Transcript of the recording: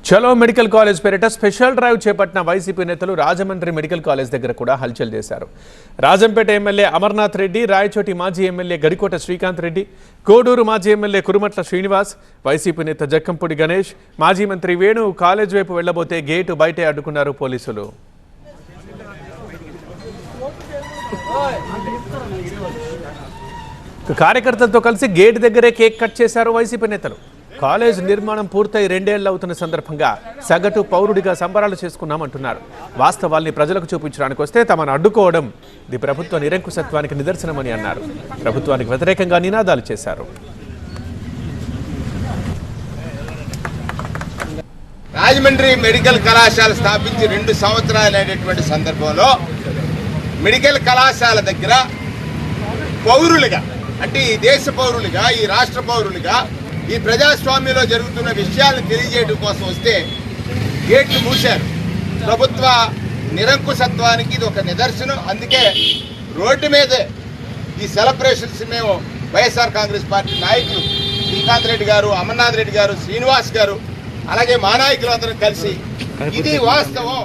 చలో medical college పేరిట special drive చేపట్టిన వైసీపీ నేతలు రాజమండ్రి మెడికల్ కాలేజ్ దగ్గర కూడా హల్చల్ చేశారు. రాజంపేట ఎమ్మెల్యే అమర్నాథ్ రెడ్డి, రాయచోటి మాజీ ఎమ్మెల్యే గడికోట శ్రీకాంత్ రెడ్డి, కోడూరు మాజీ ఎమ్మెల్యే కురుమట్ల శ్రీనివాస్, వైసీపీ నేత జక్కంపూడి గణేష్, మాజీ మంత్రి వేణు కాలేజ్ వైపు వెళ్లబోతే గేటు బయటే అడ్డుకున్నారు పోలీసులు. కార్యకర్తలతో కలిసి గేట్ దగ్గరే కేక్ కట్ చేశారు వైసీపీ నేతలు. కాలేజ్ నిర్మాణం పూర్తయి 2 ఏళ్లు అవుతున్న సందర్భంగా సగటు పౌరుడిగా సంబరాలు చేసుకున్నామంటున్నారు. వాస్తవాల్ని ప్రజలకు చూపించడానికి వస్తే తమను అడ్డుకోవడం ఇది ప్రభుత్వ నిరంకుశత్వానికి నిదర్శనమని అన్నారు. ప్రభుత్వానికి వ్యతిరేకంగా నినాదాలు చేశారు. రాజమండ్రి మెడికల్ కళాశాల స్థాపించి 2 సంవత్సరాలైనటువంటి సందర్భంలో మెడికల్ కళాశాల దగ్గర పౌరులుగా, అంటే ఈ దేశ పౌరులుగా, ఈ రాష్ట్ర పౌరులుగా, ఈ ప్రజాస్వామ్యంలో జరుగుతున్న విషయాలను తెలియజేయడం కోసం వస్తే గేట్లు మూశారు. ప్రభుత్వ నిరంకుశత్వానికి ఇది ఒక నిదర్శనం. అందుకే రోడ్డు మీదే ఈ సెలబ్రేషన్స్ మేము వైఎస్ఆర్ కాంగ్రెస్ పార్టీ నాయకులు శ్రీకాంత్ రెడ్డి గారు, అమర్నాథ్ రెడ్డి గారు, శ్రీనివాస్ గారు, అలాగే మా నాయకులు అందరం కలిసి ఇది వాస్తవం